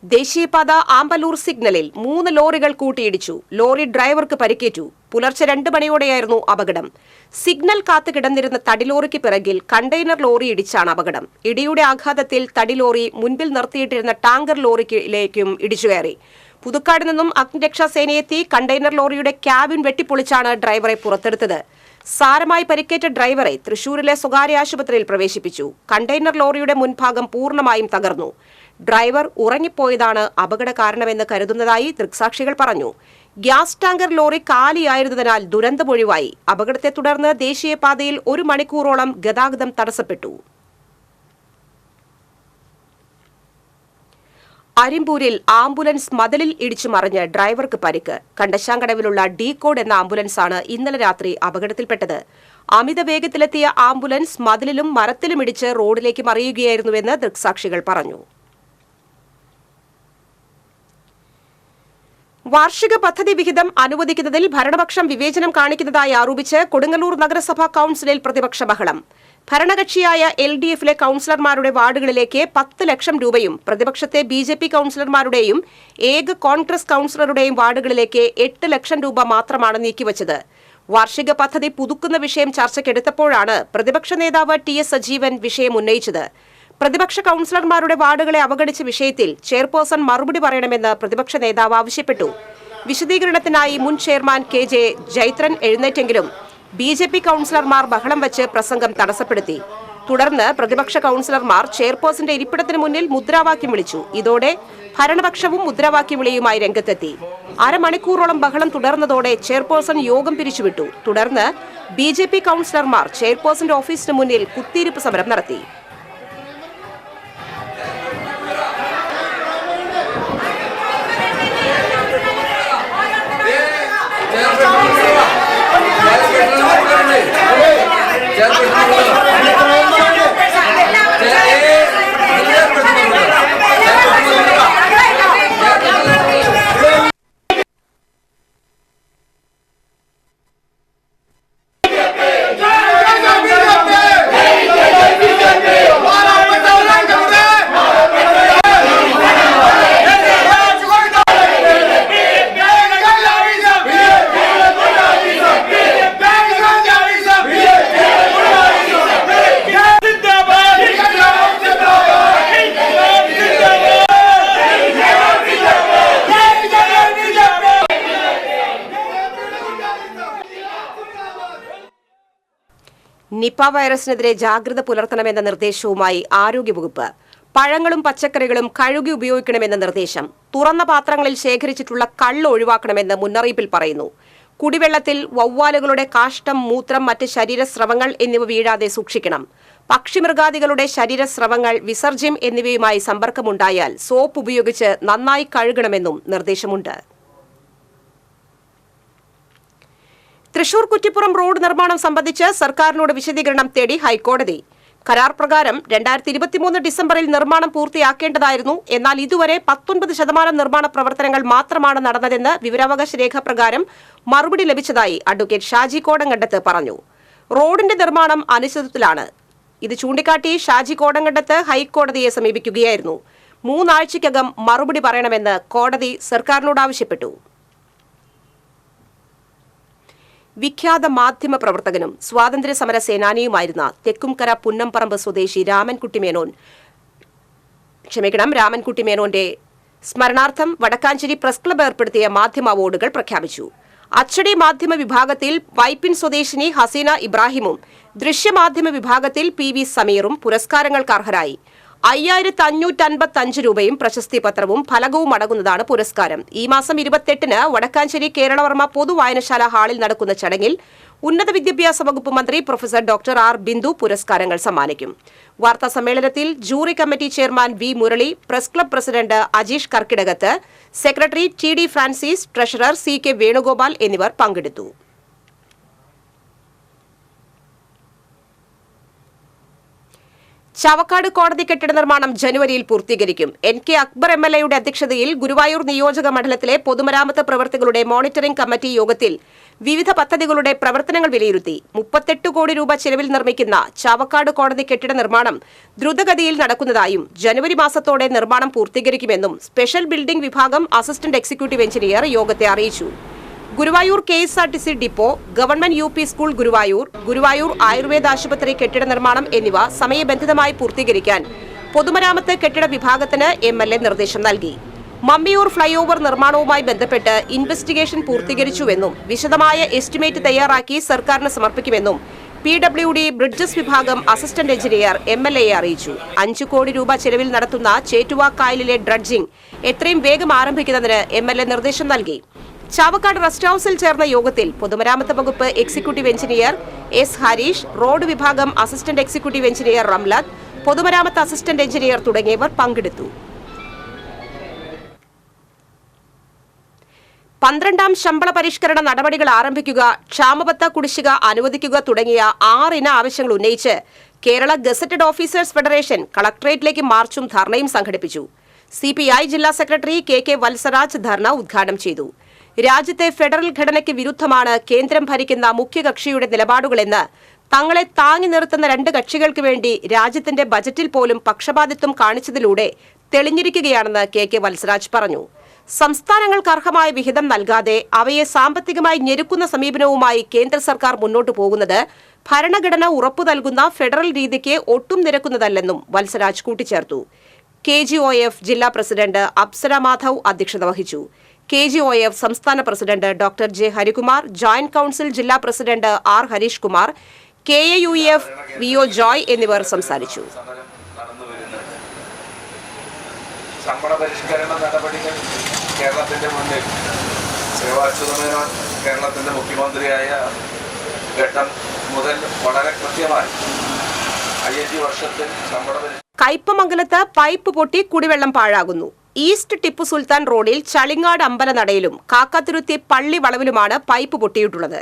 ദേശീയപാത ആമ്പലൂർ സിഗ്നലിൽ 3 ലോറികൾ കൂട്ടിയിടിച്ചു. ലോറി ഡ്രൈവർക്ക് പരിക്കേറ്റു. പുലർച്ചെ 2 മണിയോടെയായിരുന്നു അപകടം. സിഗ്നൽ കാത്തു കിടന്നിരുന്ന തടിലോറിക്ക് പിറകിൽ കണ്ടെയ്നർ ലോറി ഇടിച്ചാണ് അപകടം. ഇടിയുടെ ആഘാതത്തിൽ തടിലോറി മുൻപിൽ നിർത്തിയിട്ടിരുന്ന ടാങ്കർ ലോറിയിലേക്കും ഇടിച്ചുകയറി. പുതുക്കാട് നിന്നും അഗ്നിരക്ഷാസേനയെത്തി കണ്ടെയ്നർ ലോറിയുടെ ക്യാബിൻ വെട്ടിപ്പൊളിച്ചാണ് ഡ്രൈവറെ പുറത്തെടുത്തത്. സാരമായി പരിക്കേറ്റ ഡ്രൈവറെ തൃശൂരിലെ സ്വകാര്യ ആശുപത്രിയിൽ പ്രവേശിപ്പിച്ചു. കണ്ടെയ്നർ ലോറിയുടെ മുൻഭാഗം പൂർണ്ണമായും തകർന്നു. ഡ്രൈവർ ഉറങ്ങിപ്പോയതാണ് അപകട കാരണമെന്ന് കരുതുന്നതായി ദൃക്സാക്ഷികൾ പറഞ്ഞു. ഗ്യാസ് ടാങ്കർ ലോറി കാലിയായിരുന്നതിനാൽ ദുരന്തമൊഴിവായി. അപകടത്തെ തുടർന്ന് ദേശീയപാതയിൽ 1 മണിക്കൂറോളം ഗതാഗതം തടസ്സപ്പെട്ടു. അരിമ്പൂരിൽ ആംബുലൻസ് മതിലിൽ ഇടിച്ചു മറിഞ്ഞ് ഡ്രൈവർക്ക് പരിക്ക്. കണ്ടശാങ്കടവിലുള്ള D-കോഡ് എന്ന ആംബുലൻസാണ് ഇന്നലെ രാത്രി അപകടത്തിൽപ്പെട്ടത്. അമിത വേഗത്തിലെത്തിയ ആംബുലൻസ് മതിലിലും മരത്തിലും ഇടിച്ച് റോഡിലേക്ക് മറിയുകയായിരുന്നുവെന്ന് ദൃക്സാക്ഷികൾ പറഞ്ഞു. വാർഷിക പദ്ധതി വിഹിതം അനുവദിക്കുന്നതിൽ ഭരണപക്ഷം വിവേചനം കാണിക്കുന്നതായി ആരോപിച്ച് കൊടുങ്ങല്ലൂർ നഗരസഭാ കൌൺസിലിൽ പ്രതിപക്ഷ ബഹളം. ഭരണകക്ഷിയായ LDF-ലെ കൌൺസിലർമാരുടെ വാർഡുകളിലേക്ക് 10 ലക്ഷം രൂപയും പ്രതിപക്ഷത്തെ BJP കൌൺസിലർമാരുടെയും ഏക കോൺഗ്രസ് കൌൺസിലറുടെയും വാർഡുകളിലേക്ക് 8 ലക്ഷം രൂപ മാത്രമാണ് നീക്കിവച്ചത്. വാർഷിക പദ്ധതി പുതുക്കുന്ന വിഷയം ചർച്ചയ്ക്കെടുത്തപ്പോഴാണ് പ്രതിപക്ഷ നേതാവ് TS സജീവൻ വിഷയം ഉന്നയിച്ചത്. പ്രതിപക്ഷ കൌൺസിലർമാരുടെ വാർഡുകളെ അവഗണിച്ച വിഷയത്തിൽ ചെയർപേഴ്സൺ മറുപടി പറയണമെന്ന് പ്രതിപക്ഷ നേതാവ് ആവശ്യപ്പെട്ടു. വിശദീകരണത്തിനായി മുൻ ചെയർമാൻ KJ ജൈത്രൻ എഴുന്നേറ്റെങ്കിലും BJP കൌൺസിലർമാർ ബഹളം വെച്ച് പ്രസംഗം തടസ്സപ്പെടുത്തി. തുടർന്ന് പ്രതിപക്ഷ കൌൺസിലർമാർ ചെയർപേഴ്സന്റെ ഇരിപ്പിടത്തിന് മുന്നിൽ മുദ്രാവാക്യം വിളിച്ചു. ഇതോടെ ഭരണപക്ഷവും മുദ്രാവാക്യം വിളിയുമായി രംഗത്തെത്തി. അരമണിക്കൂറോളം ബഹളം തുടർന്നതോടെ ചെയർപേഴ്സൺ യോഗം പിരിച്ചുവിട്ടു. തുടർന്ന് BJP കൌൺസിലർമാർ ചെയർപേഴ്സന്റെ ഓഫീസിന് മുന്നിൽ കുത്തിയിരിപ്പ് സമരം നടത്തി. നിപ വൈറസിനെതിരെ ജാഗ്രത പുലർത്തണമെന്ന നിർദ്ദേശവുമായി ആരോഗ്യവകുപ്പ്. പഴങ്ങളും പച്ചക്കറികളും കഴുകി ഉപയോഗിക്കണമെന്ന നിർദ്ദേശം. തുറന്ന പാത്രങ്ങളിൽ ശേഖരിച്ചിട്ടുള്ള കള്ള് ഒഴിവാക്കണമെന്ന് മുന്നറിയിപ്പിൽ പറയുന്നു. കുടിവെള്ളത്തിൽ വവ്വാലുകളുടെ കാഷ്ടം, മൂത്രം, മറ്റ് ശരീരസ്രവങ്ങൾ എന്നിവ വീഴാതെ സൂക്ഷിക്കണം. പക്ഷിമൃഗാദികളുടെ ശരീരസ്രവങ്ങൾ, വിസർജ്യം എന്നിവയുമായി സമ്പർക്കമുണ്ടായാൽ സോപ്പ് ഉപയോഗിച്ച് നന്നായി കഴുകണമെന്നും നിർദ്ദേശമുണ്ട്. തൃശൂർ കുറ്റിപ്പുറം റോഡ് നിർമ്മാണം സംബന്ധിച്ച് സർക്കാരിനോട് വിശദീകരണം തേടി ഹൈക്കോടതി. കരാർ പ്രകാരം 2023 ഡിസംബറിൽ നിർമ്മാണം പൂർത്തിയാക്കേണ്ടതായിരുന്നു. എന്നാൽ ഇതുവരെ 19% നിർമ്മാണ പ്രവർത്തനങ്ങൾ മാത്രമാണ് നടന്നതെന്ന് വിവരാവകാശ രേഖ പ്രകാരം മറുപടി ലഭിച്ചതായി അഡ്വക്കേറ്റ് ഷാജി കോടങ്കണ്ടത്ത് പറഞ്ഞു. റോഡിന്റെ നിർമ്മാണം അനിശ്ചിതത്വത്തിലാണ്. ഇത് ചൂണ്ടിക്കാട്ടി ഷാജി കോടങ്കണ്ടത്ത് ഹൈക്കോടതിയെ സമീപിക്കുകയായിരുന്നു. 3 ആഴ്ചയ്ക്കകം മറുപടി പറയണമെന്ന് കോടതി സർക്കാരിനോട് ആവശ്യപ്പെട്ടു. വിഖ്യാത മാധ്യമ പ്രവർത്തകനും സ്വാതന്ത്ര്യ സമര സേനാനിയുമായിരുന്ന തെക്കുംകര പുന്നംപറമ്പ് സ്വദേശി രാമൻകുട്ടി മേനോന്റെ സ്മരണാർത്ഥം വടക്കാഞ്ചേരി പ്രസ് ക്ലബ്ബ് ഏർപ്പെടുത്തിയ മാധ്യമ അവാർഡുകൾ പ്രഖ്യാപിച്ചു. അച്ചടി മാധ്യമ വിഭാഗത്തിൽ വൈപ്പിൻ സ്വദേശിനി ഹസീന ഇബ്രാഹിമും ദൃശ്യമാധ്യമ വിഭാഗത്തിൽ PV സമീറും പുരസ്കാരങ്ങൾക്ക് അർഹരായി. 5555 രൂപയും പ്രശസ്തി പത്രവും ഫലകവും അടങ്ങുന്നതാണ് പുരസ്കാരം. ഈ മാസം 28-ന് വടക്കാഞ്ചേരി കേരളവർമ്മ പൊതുവായനശാല ഹാളിൽ നടക്കുന്ന ചടങ്ങിൽ ഉന്നത വിദ്യാഭ്യാസ വകുപ്പ് മന്ത്രി പ്രൊഫസർ ഡോക്ടർ ആർ ബിന്ദു പുരസ്കാരങ്ങൾ സമ്മാനിക്കും. വാർത്താ സമ്മേളനത്തിൽ jury committee chairman V Murali, press club president Ajeesh Karkidakathu, secretary T D Francis, treasurer C K Venugopal എന്നിവർ പങ്കെടുത്തു. ചാവക്കാട് കോടതി കെട്ടിട നിർമ്മാണം ജനുവരിയിൽ പൂർത്തീകരിക്കും. NK അക്ബർ MLA അധ്യക്ഷതയിൽ ഗുരുവായൂർ നിയോജക മണ്ഡലത്തിലെ പൊതുമരാമത്ത് പ്രവർത്തികളുടെ മോണിറ്ററിംഗ് കമ്മിറ്റി യോഗത്തിൽ വിവിധ പദ്ധതികളുടെ പ്രവർത്തനങ്ങൾ വിലയിരുത്തി. 38 കോടി രൂപ ചെലവിൽ നിർമ്മിക്കുന്ന ചാവക്കാട് കോടതി കെട്ടിട നിർമ്മാണം ദ്രുതഗതിയിൽ നടക്കുന്നതായും ജനുവരി മാസത്തോടെ നിർമ്മാണം പൂർത്തീകരിക്കുമെന്നും സ്പെഷ്യൽ ബിൽഡിംഗ് വിഭാഗം അസിസ്റ്റന്റ് എക്സിക്യൂട്ടീവ് എഞ്ചിനീയർ യോഗത്തെ അറിയിച്ചു. Guruvayur KSRTC depot, government UP school Guruvayur Ayurveda ആശുപത്രി കെട്ടിട നിർമ്മാണം എന്നിവ സമയബന്ധിതമായി പൂർത്തീകരിക്കാൻ പൊതുമരാമത്ത് കെട്ടിട വിഭാഗത്തിന് MLA നിർദ്ദേശം നൽകി. മമ്മിയൂർ ഫ്ലൈഓവർ നിർമ്മാണവുമായി ബന്ധപ്പെട്ട് ഇൻവെസ്റ്റിഗേഷൻ പൂർത്തീകരിച്ചുവെന്നും വിശദമായ എസ്റ്റിമേറ്റ് തയ്യാറാക്കി സർക്കാരിന് സമർപ്പിക്കുമെന്നും PWD ബ്രിഡ്ജസ് വിഭാഗം അസിസ്റ്റന്റ് എഞ്ചിനീയർ MLA അറിയിച്ചു. 5 കോടി രൂപ ചെലവിൽ നടത്തുന്ന ചേറ്റുവ കായലിലെ ഡ്രഡ്ജിംഗ് എത്രയും വേഗം ആരംഭിക്കുന്നതിന് MLA നിർദ്ദേശം നൽകി. ചാവക്കാട് റെസ്റ്റ് ഹൌസിൽ ചേർന്ന യോഗത്തിൽ പൊതുമരാമത്ത് വകുപ്പ് executive engineer S Harish, road വിഭാഗം അസിസ്റ്റന്റ് എക്സിക്യൂട്ടീവ് എഞ്ചിനീയർ റംലത്ത്, പൊതുമരാമത്ത് അസിസ്റ്റന്റ് എഞ്ചിനീയർ തുടങ്ങിയവർ പങ്കെടുത്തു. 12ാം ശമ്പള പരിഷ്കരണ നടപടികൾ ആരംഭിക്കുക, ക്ഷാമബത്ത കുടിശ്ശിക അനുവദിക്കുക തുടങ്ങിയ 6 ഇന ആവശ്യങ്ങൾ ഉന്നയിച്ച് കേരള ഗസറ്റഡ് ഓഫീസേഴ്സ് ഫെഡറേഷൻ കളക്ടറേറ്റിലേക്ക് മാർച്ചും ധർണയും സംഘടിപ്പിച്ചു. CPI ജില്ലാ സെക്രട്ടറി KK വത്സരാജ് ധർണ ഉദ്ഘാടനം ചെയ്തു. രാജ്യത്തെ ഫെഡറൽ ഘടനയ്ക്ക് വിരുദ്ധമാണ് കേന്ദ്രം ഭരിക്കുന്ന മുഖ്യകക്ഷിയുടെ നിലപാടുകളെന്ന് തങ്ങളെ താങ്ങി നിർത്തുന്ന 2 കക്ഷികൾക്ക് വേണ്ടി രാജ്യത്തിന്റെ ബജറ്റിൽ പോലും പക്ഷപാതിത്വം കാണിച്ചതിലൂടെ തെളിഞ്ഞിരിക്കുകയാണെന്ന് KK വത്സരാജ് പറഞ്ഞു. സംസ്ഥാനങ്ങൾക്ക് അർഹമായ വിഹിതം നൽകാതെ അവയെ സാമ്പത്തികമായി ഞെരുക്കുന്ന സമീപനവുമായി കേന്ദ്ര സർക്കാർ മുന്നോട്ടു പോകുന്നത് ഭരണഘടന ഉറപ്പു നൽകുന്ന ഫെഡറൽ രീതിക്ക് ഒട്ടും നിരക്കുന്നതല്ലെന്നും വത്സരാജ് കൂട്ടിച്ചേർത്തു. KGOF ജില്ലാ പ്രസിഡന്റ് അപ്സര മാധവ് അധ്യക്ഷത വഹിച്ചു. KGOF സംസ്ഥാന president doctor J Harikumar, joint council ജില്ലാ president R Harish Kumar, KAUF VO Joy എന്നിവർ സംസാരിച്ചു. ശമ്പള പരിഷ്കരണ നടപടികൾ കേരളത്തിന്റെ മുന്നിൽ സേവാച്യുതമേനോൻ കേരളത്തിന്റെ മുഖ്യമന്ത്രിയായ ഘട്ടം മുതൽ വളരെ കൃത്യമായി 5 വർഷത്തിൽ ശമ്പള കയ്പമംഗലത്ത് പൈപ്പ് പൊട്ടി കുടിവെള്ളം പാഴാകുന്നു. ഈസ്റ്റ് ടിപ്പു സുൽത്താൻ റോഡിൽ ചളിങ്ങാട് അമ്പലനടയിലും കാക്കാത്തുരുത്തി പള്ളി വളവിലുമാണ് പൈപ്പ് പൊട്ടിയിട്ടുള്ളത്.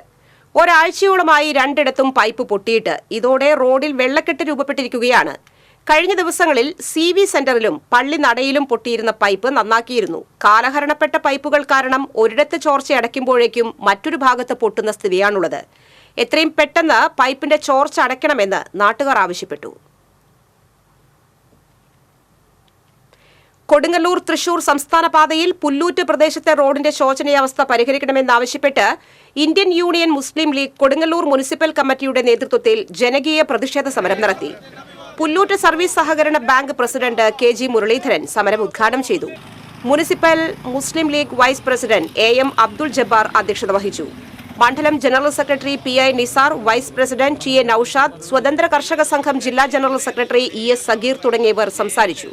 ഒരാഴ്ചയോളമായി 2ഇടത്തും പൈപ്പ് പൊട്ടിയിട്ട് ഇതോടെ റോഡിൽ വെള്ളക്കെട്ട് രൂപപ്പെട്ടിരിക്കുകയാണ്. കഴിഞ്ഞ ദിവസങ്ങളിൽ CV സെന്ററിലും പള്ളി നടയിലും പൊട്ടിയിരുന്ന പൈപ്പ് നന്നാക്കിയിരുന്നു. കാലഹരണപ്പെട്ട പൈപ്പുകൾ കാരണം ഒരിടത്ത് ചോർച്ചയടയ്ക്കുമ്പോഴേക്കും മറ്റൊരു ഭാഗത്ത് പൊട്ടുന്ന സ്ഥിതിയാണുള്ളത്. എത്രയും പെട്ടെന്ന് പൈപ്പിന്റെ ചോർച്ച അടയ്ക്കണമെന്ന് നാട്ടുകാർ ആവശ്യപ്പെട്ടു. കൊടുങ്ങല്ലൂർ തൃശൂർ സംസ്ഥാന പാതയിൽ പുല്ലൂറ്റ് പ്രദേശത്തെ റോഡിന്റെ ശോചനീയാവസ്ഥ പരിഹരിക്കണമെന്നാവശ്യപ്പെട്ട് Indian union Muslim league Kodungallur municipal കമ്മിറ്റിയുടെ നേതൃത്വത്തിൽ ജനകീയ പ്രതിഷേധ സമരം നടത്തി. പുല്ലൂറ്റ് സർവീസ് സഹകരണ ബാങ്ക് പ്രസിഡന്റ് KG മുരളീധരൻ സമരം ഉദ്ഘാടനം ചെയ്തു. Municipal Muslim league vice president AM Abdul Jabbar അധ്യക്ഷത വഹിച്ചു. മണ്ഡലം general secretary PI Nisar, vice president TA Noushad, Swathanthra Karshaka സംഘം ജില്ലാ ജനറൽ സെക്രട്ടറി ES സഗീർ തുടങ്ങിയവർ സംസാരിച്ചു.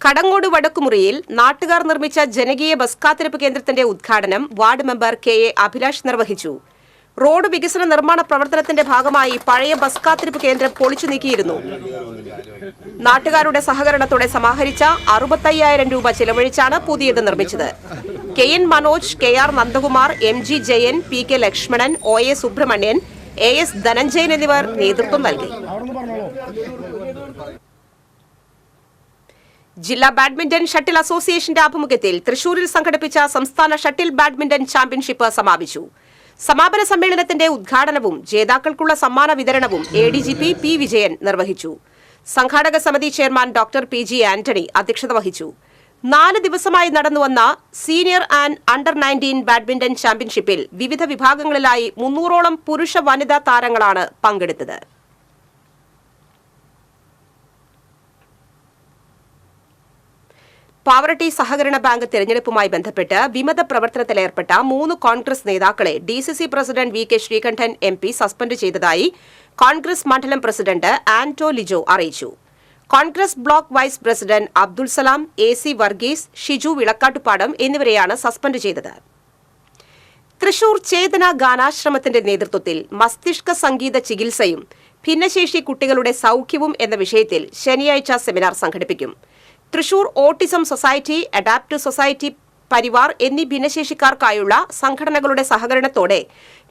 കടങ്ങോട് വടക്കുമുറിയിൽ നാട്ടുകാർ നിർമ്മിച്ച ജനകീയ ബസ് കാത്തിരിപ്പ് കേന്ദ്രത്തിന്റെ ഉദ്ഘാടനം വാർഡ് മെമ്പർ KA അഭിലാഷ് നിർവഹിച്ചു. റോഡ് വികസന നിർമ്മാണ പ്രവർത്തനത്തിന്റെ ഭാഗമായി പഴയ ബസ് കാത്തിരിപ്പ് കേന്ദ്രം പൊളിച്ചു നീക്കിയിരുന്നു. നാട്ടുകാരുടെ സഹകരണത്തോടെ സമാഹരിച്ച 65,000 രൂപ ചെലവഴിച്ചാണ് പുതിയത് നിർമ്മിച്ചത്. KN Manoj, KR Nandakumar, MG Jayan, PK Lakshmanan, OA Subramanian, AS Dhananjayan എന്നിവർ നേതൃത്വം നൽകി. ജില്ലാ ബാഡ്മിന്റൺ ഷട്ടിൽ അസോസിയേഷന്റെ ആഭിമുഖ്യത്തിൽ തൃശൂരിൽ സംഘടിപ്പിച്ച സംസ്ഥാന ഷട്ടിൽ ബാഡ്മിന്റൺ ചാമ്പ്യൻഷിപ്പ് സമാപിച്ചു. സമാപന സമ്മേളനത്തിന്റെ ഉദ്ഘാടനവും ജേതാക്കൾക്കുള്ള സമ്മാന വിതരണവും ADGP P വിജയൻ നിർവഹിച്ചു. സംഘാടക സമിതി ചെയർമാൻ ഡോക്ടർ PG ആന്റണി അധ്യക്ഷത വഹിച്ചു. 4 ദിവസമായി നടന്നുവന്ന സീനിയർ ആൻഡ് അണ്ടർ 19 ബാഡ്മിന്റൺ ചാമ്പ്യൻഷിപ്പിൽ വിവിധ വിഭാഗങ്ങളിലായി 300ഓളം പുരുഷ വനിതാ താരങ്ങളാണ് പങ്കെടുത്തത്. പാവറട്ടി സഹകരണ ബാങ്ക് തെരഞ്ഞെടുപ്പുമായി ബന്ധപ്പെട്ട് വിമത പ്രവർത്തനത്തിലേർപ്പെട്ട 3 കോൺഗ്രസ് നേതാക്കളെ DCC president VK Sreekandan MP suspend ചെയ്തതായി കോൺഗ്രസ് മണ്ഡലം പ്രസിഡന്റ് ആന്റോ ലിജോ അറിയിച്ചു. Congress block vice president Abdul Salam, AC Varghese, Shiju Vilakkattupadam എന്നിവരെയാണ് സസ്പെൻഡ് ചെയ്തത്. തൃശൂർ ചേതന ഗാനാശ്രമത്തിന്റെ നേതൃത്വത്തിൽ മസ്തിഷ്ക സംഗീത ചികിത്സയും ഭിന്നശേഷി കുട്ടികളുടെ സൌഖ്യവും എന്ന വിഷയത്തിൽ ശനിയാഴ്ച സെമിനാർ സംഘടിപ്പിക്കും. Thrissur autism society, adaptive society, Parivar എന്നീ ഭിന്നശേഷിക്കാർക്കായുള്ള സംഘടനകളുടെ സഹകരണത്തോടെ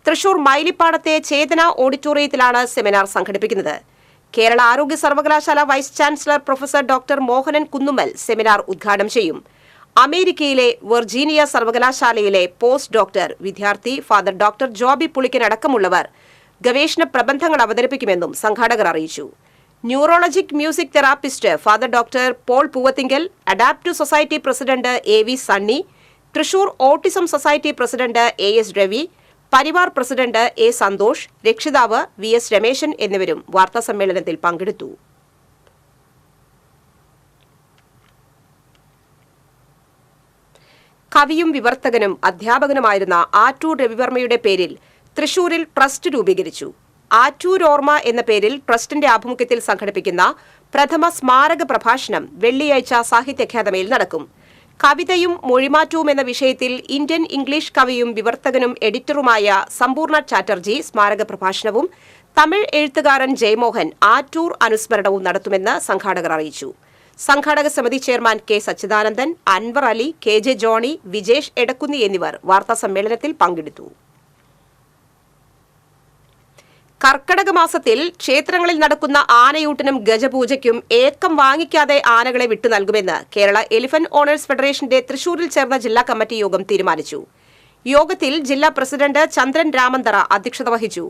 തൃശൂർ മൈലിപ്പാടത്തെ ചേതന ഓഡിറ്റോറിയത്തിലാണ് സെമിനാർ സംഘടിപ്പിക്കുന്നത്. കേരള ആരോഗ്യ സർവകലാശാല vice chancellor professor doctor Mohanan Kunnummal seminar ഉദ്ഘാടനം ചെയ്യും. അമേരിക്കയിലെ വെർജീനിയ സർവകലാശാലയിലെ പോസ്റ്റ് ഡോക്ടർ വിദ്യാർത്ഥി ഫാദർ ഡോക്ടർ ജോബി പുളിക്കൻ അടക്കമുള്ളവർ ഗവേഷണ പ്രബന്ധങ്ങൾ അവതരിപ്പിക്കുമെന്നും സംഘാടകർ അറിയിച്ചു. Neurologic music therapist father doctor Paul Poovathingal, adaptive society president AV Sunny, Thrissur autism society president AS Ravi, Parivar president A Santhosh, രക്ഷിതാവ് VS രമേശൻ എന്നിവരും വാർത്താസമ്മേളനത്തിൽ പങ്കെടുത്തു. കവിയും വിവർത്തകനും അധ്യാപകനുമായിരുന്ന ആറ്റൂർ രവിവർമ്മയുടെ പേരിൽ തൃശൂരിൽ ട്രസ്റ്റ് രൂപീകരിച്ചു. ആറ്റൂർ ഓർമ്മ എന്ന പേരിൽ ട്രസ്റ്റിന്റെ ആഭിമുഖ്യത്തിൽ സംഘടിപ്പിക്കുന്ന പ്രഥമ സ്മാരക പ്രഭാഷണം വെള്ളിയാഴ്ച സാഹിത്യ അക്കാദമിയിൽ നടക്കും. കവിതയും മൊഴിമാറ്റവും എന്ന വിഷയത്തിൽ ഇന്ത്യൻ ഇംഗ്ലീഷ് കവിയും വിവർത്തകനും എഡിറ്ററുമായ സമ്പൂർണ്ണ ചാറ്റർജി സ്മാരക പ്രഭാഷണവും തമിഴ് എഴുത്തുകാരൻ ജയമോഹൻ ആറ്റൂർ അനുസ്മരണവും നടത്തുമെന്ന് സംഘാടകർ അറിയിച്ചു. സംഘാടക സമിതി chairman K Sachidanandan, Anwar Ali, KJ Johny, Vijesh Edakkunni എന്നിവർ വാർത്താസമ്മേളനത്തിൽ പങ്കെടുത്തു. കർക്കടക മാസത്തിൽ ക്ഷേത്രങ്ങളിൽ നടക്കുന്ന ആനയൂട്ടിനും ഗജപൂജയ്ക്കും ഏക്കം വാങ്ങിക്കാതെ ആനകളെ വിട്ടു നൽകുമെന്ന് കേരള എലിഫന്റ് ഓണേഴ്സ് ഫെഡറേഷന്റെ തൃശൂരിൽ ചേർന്ന ജില്ലാ കമ്മിറ്റി യോഗം തീരുമാനിച്ചു. യോഗത്തിൽ ജില്ലാ പ്രസിഡന്റ് ചന്ദ്രൻ രാമന്തറ അധ്യക്ഷത വഹിച്ചു.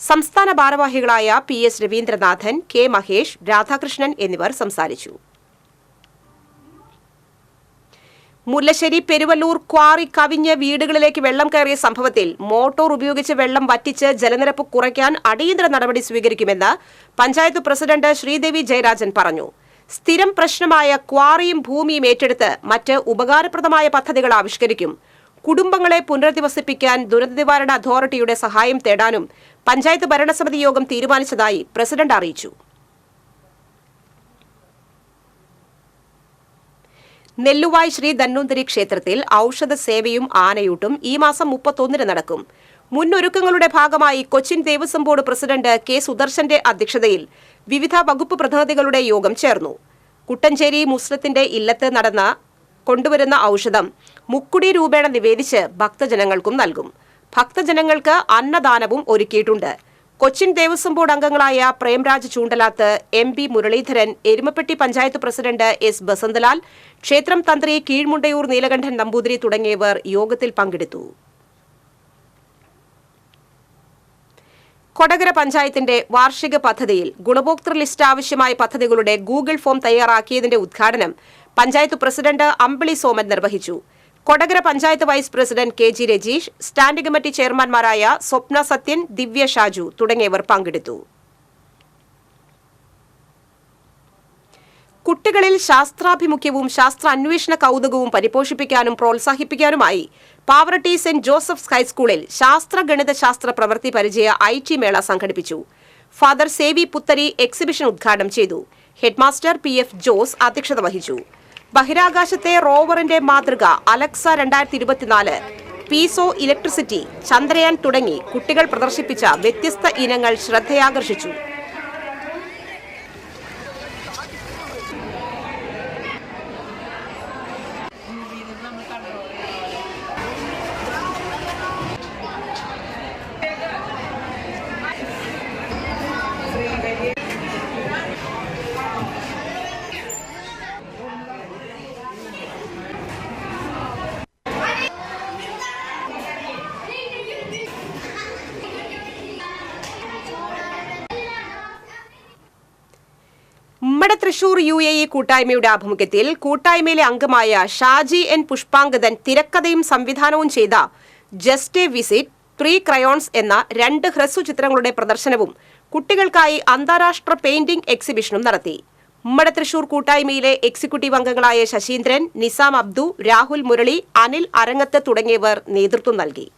സംസ്ഥാന ഭാരവാഹികളായ PS രവീന്ദ്രനാഥൻ, K മഹേഷ്, രാധാകൃഷ്ണൻ എന്നിവർ സംസാരിച്ചു. മുല്ലശ്ശേരി പെരുവല്ലൂർ ക്വാറി കവിഞ്ഞ് വീടുകളിലേക്ക് വെള്ളം കയറിയ സംഭവത്തിൽ മോട്ടോർ ഉപയോഗിച്ച് വെള്ളം വറ്റിച്ച് ജലനിരപ്പ് കുറയ്ക്കാൻ അടിയന്തര നടപടി സ്വീകരിക്കുമെന്ന് പഞ്ചായത്ത് പ്രസിഡന്റ് ശ്രീദേവി ജയരാജൻ പറഞ്ഞു. സ്ഥിരം പ്രശ്നമായ ക്വാറിയും ഭൂമിയും ഏറ്റെടുത്ത് മറ്റ് ഉപകാരപ്രദമായ പദ്ധതികൾ ആവിഷ്കരിക്കും. കുടുംബങ്ങളെ പുനരധിവസിപ്പിക്കാൻ ദുരന്ത നിവാരണ അതോറിറ്റിയുടെ സഹായം തേടാനും പഞ്ചായത്ത് ഭരണസമിതി യോഗം തീരുമാനിച്ചതായി പ്രസിഡന്റ് അറിയിച്ചു. നെല്ലുവായ് ശ്രീ ധന്വന്തരി ക്ഷേത്രത്തിൽ ഔഷധ സേവയും ആനയൂട്ടും ഈ മാസം 31 നടക്കും. മുന്നൊരുക്കങ്ങളുടെ ഭാഗമായി Cochin Devaswom board president K സുദർശന്റെ അധ്യക്ഷതയിൽ വിവിധ വകുപ്പ് പ്രതിനിധികളുടെ യോഗം ചേർന്നു. കുട്ടഞ്ചേരി മുസ്ലിത്തിന്റെ ഇല്ലത്ത് കൊണ്ടുവരുന്ന ഔഷധം മുക്കുടി രൂപേണ നിവേദിച്ച് ഭക്തജനങ്ങൾക്കും നൽകും. ഭക്തജനങ്ങൾക്ക് അന്നദാനവും ഒരുക്കിയിട്ടുണ്ട്. കൊച്ചിൻ ദേവസ്വം ബോർഡ് അംഗങ്ങളായ Premraj Choondalath, MP Muraleedharan, Erumappetty panchayat president S Basanthalal, ക്ഷേത്രം തന്ത്രി കീഴ്മുണ്ടയൂർ നീലകണ്ഠൻ നമ്പൂതിരി തുടങ്ങിയവർ യോഗത്തിൽ പങ്കെടുത്തു. കൊടകര പഞ്ചായത്തിന്റെ വാർഷിക പദ്ധതിയിൽ ഗുണഭോക്തൃ ലിസ്റ്റ് ആവശ്യമായ പദ്ധതികളുടെ ഗൂഗിൾ ഫോം തയ്യാറാക്കിയതിന്റെ ഉദ്ഘാടനം പഞ്ചായത്ത് പ്രസിഡന്റ് അമ്പിളി സോമൻ നിർവഹിച്ചു. Kodakara panchayat vice president KG Rajeesh, standing committee ചെയർമാൻമാരായ സ്വപ്ന സത്യൻ, ദിവ്യ ഷാജു തുടങ്ങിയവർ പങ്കെടുത്തു. കുട്ടികളിൽ ശാസ്ത്രാഭിമുഖ്യവും ശാസ്ത്ര അന്വേഷണ കൗതുകവും പരിപോഷിപ്പിക്കാനും പ്രോത്സാഹിപ്പിക്കാനുമായി പാവറട്ടി സെന്റ് ജോസഫ്സ് ഹൈസ്കൂളിൽ ശാസ്ത്ര ഗണിതശാസ്ത്ര പ്രവൃത്തി പരിചയ IT മേള സംഘടിപ്പിച്ചു. ഫാദർ സേവി പുത്തരി എക്സിബിഷൻ ഉദ്ഘാടനം ചെയ്തു. ഹെഡ്മാസ്റ്റർ PF ജോസ് അധ്യക്ഷത വഹിച്ചു. ബഹിരാകാശത്തെ റോവറിന്റെ മാതൃക അലക്സ 2024, പീസോ ഇലക്ട്രിസിറ്റി, ചന്ദ്രയാൻ തുടങ്ങി കുട്ടികൾ പ്രദർശിപ്പിച്ച വ്യത്യസ്ത ഇനങ്ങൾ ശ്രദ്ധയാകർഷിച്ചു. തൃശൂർ UAE കൂട്ടായ്മയുടെ ആഭിമുഖ്യത്തിൽ കൂട്ടായ്മയിലെ അംഗമായ ഷാജി N പുഷ്പാങ്കദൻ തിരക്കഥയും സംവിധാനവും ചെയ്ത ജസ്റ്റ് എ വിസിറ്റ് 3 ക്രയോൺസ് എന്ന 2 ഹ്രസ്വചിത്രങ്ങളുടെ പ്രദർശനവും കുട്ടികൾക്കായി അന്താരാഷ്ട്ര പെയിന്റിംഗ് എക്സിബിഷനും നടത്തി. തൃശൂർ കൂട്ടായ്മയിലെ എക്സിക്യൂട്ടീവ് അംഗങ്ങളായ ശശീന്ദ്രൻ, നിസാം അബ്ദു, രാഹുൽ മുരളി, അനിൽ അരങ്ങത്ത് തുടങ്ങിയവർ നേതൃത്വം നൽകി.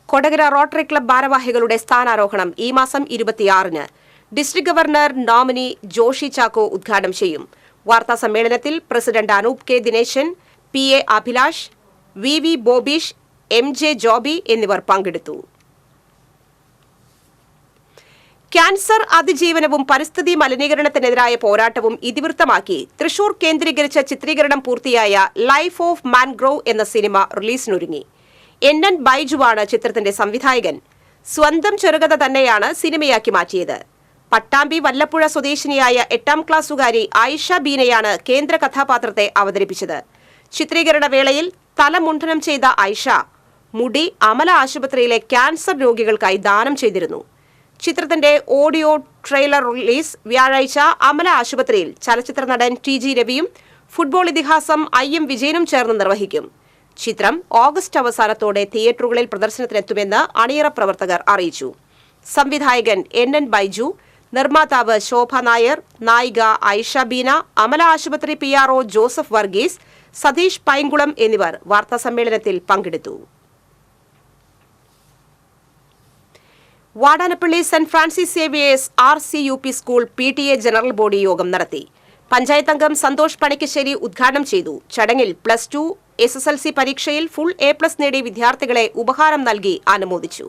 കൊടകര റോട്ടറി ക്ലബ് ഭാരവാഹികളുടെ സ്ഥാനാരോഹണം ഈ മാസം 26-ന്. District governor nominee Joshi Chacko ഉദ്ഘാടനം ചെയ്യും. വാർത്താ സമ്മേളനത്തിൽ president Anoop K Dineshan, PA Abhilash, VV Bobeesh, MJ Joby എന്നിവർ പങ്കെടുത്തു. ക്യാൻസർ അതിജീവനവും പരിസ്ഥിതി മലിനീകരണത്തിനെതിരായ പോരാട്ടവും ഇതിവൃത്തമാക്കി തൃശൂർ കേന്ദ്രീകരിച്ച ചിത്രീകരണം പൂർത്തിയായ ലൈഫ് ഓഫ് മാൻഗ്രോവ് എന്ന സിനിമ റിലീസിനൊരുങ്ങി. NN ബൈജുവാണ് ചിത്രത്തിന്റെ സംവിധായകൻ. സ്വന്തം ചെറുകഥ തന്നെയാണ് സിനിമയാക്കി മാറ്റിയത്. പട്ടാമ്പി വല്ലപ്പുഴ സ്വദേശിനിയായ 8ാം ക്ലാസ്സുകാരി ആയിഷ ബീനയാണ് കേന്ദ്ര കഥാപാത്രത്തെ അവതരിപ്പിച്ചത്. ചിത്രീകരണ വേളയിൽ തലമുണ്ഡനം ചെയ്ത ആയിഷ മുടി അമല ആശുപത്രിയിലെ ക്യാൻസർ രോഗികൾക്കായി ദാനം ചെയ്തിരുന്നു. ചിത്രത്തിന്റെ ഓഡിയോ ട്രെയിലർ റിലീസ് വ്യാഴാഴ്ച അമല ആശുപത്രിയിൽ ചലച്ചിത്ര നടൻ TG രവിയും ഫുട്ബോൾ ഇതിഹാസം IM വിജയനും ചേർന്ന് നിർവഹിക്കും. ചിത്രം ഓഗസ്റ്റ് അവസാനത്തോടെ തിയേറ്ററുകളിൽ പ്രദർശനത്തിനെത്തുമെന്ന് അണിയറ പ്രവർത്തകർ അറിയിച്ചു. സംവിധായകൻ NN ബൈജു, നിർമ്മാതാവ് ശോഭ നായർ, നായിക ആയിഷ ബീന, അമല ആശുപത്രി PRO ജോസഫ് വർഗീസ്, സതീഷ് പൈങ്കുളം എന്നിവർ വാർത്താസമ്മേളനത്തിൽ പങ്കെടുത്തു. Vadanappally saint Francis Xavier's RCUP school PTA general body യോഗം നടത്തി. പഞ്ചായത്ത് അംഗം സന്തോഷ് പണിക്കശ്ശേരി ഉദ്ഘാടനം ചെയ്തു. ചടങ്ങിൽ +2 SSLC പരീക്ഷയിൽ ഫുൾ A+ നേടിയ വിദ്യാർത്ഥികളെ ഉപഹാരം നൽകി അനുമോദിച്ചു.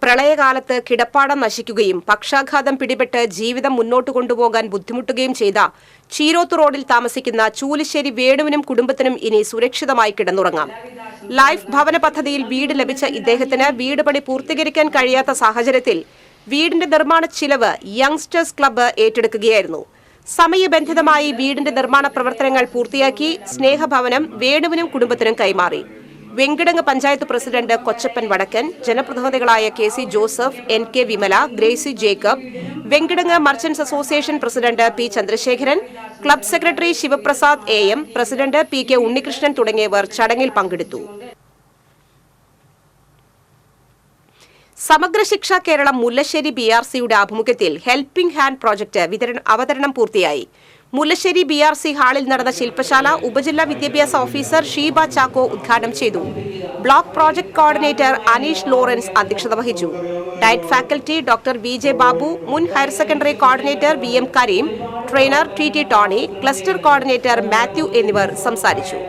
പ്രളയകാലത്ത് കിടപ്പാടം നശിക്കുകയും പക്ഷാഘാതം പിടിപെട്ട് ജീവിതം മുന്നോട്ട് കൊണ്ടുപോകാൻ ബുദ്ധിമുട്ടുകയും ചെയ്ത ചീരോത്ത് റോഡിൽ താമസിക്കുന്ന ചൂലിശ്ശേരി വേണുവിനും കുടുംബത്തിനും ഇനി സുരക്ഷിതമായി കിടന്നുറങ്ങാം. ലൈഫ് ഭവന പദ്ധതിയിൽ വീട് ലഭിച്ച ഇദ്ദേഹത്തിന് വീട് പണി പൂർത്തീകരിക്കാൻ കഴിയാത്ത സാഹചര്യത്തിൽ വീടിന്റെ നിർമ്മാണ ചിലവ് യങ്സ്റ്റേഴ്സ് ക്ലബ്ബ് ഏറ്റെടുക്കുകയായിരുന്നു. സമയബന്ധിതമായി വീടിന്റെ നിർമ്മാണ പ്രവർത്തനങ്ങൾ പൂർത്തിയാക്കി സ്നേഹഭവനം വേണുവിനും കുടുംബത്തിനും കൈമാറി. വെങ്കിടങ്ങ് പഞ്ചായത്ത് പ്രസിഡന്റ് കൊച്ചപ്പൻ വടക്കൻ, ജനപ്രതിനിധികളായ KC Joseph, NK Vimala, Gracy Jacob, Venkitangu merchants association president P Chandrasekharan, club secretary Sivaprasad AM, president PK Unnikrishnan തുടങ്ങിയവർ ചടങ്ങിൽ പങ്കെടുത്തു. സമഗ്ര ശിക്ഷ കേരളം മുല്ലശ്ശേരി BRCയുടെ ആഭിമുഖ്യത്തിൽ ഹെൽപ്പിംഗ് ഹാൻഡ് പ്രോജക്ട് അവതരണം പൂർത്തിയായി. മുല്ലശ്ശേരി BRC ഹാളിൽ നടന്ന ശില്പശാല ഉപജില്ലാ വിദ്യാഭ്യാസ ഓഫീസർ ഷീബ ചാക്കോ ഉദ്ഘാടനം ചെയ്തു. Block project coordinator Aneesh Lawrence അധ്യക്ഷത വഹിച്ചു. DIET faculty doctor VJ Babu, മുൻ higher secondary coordinator VM Kareem, trainer TT Tony, cluster coordinator Mathew എന്നിവർ സംസാരിച്ചു.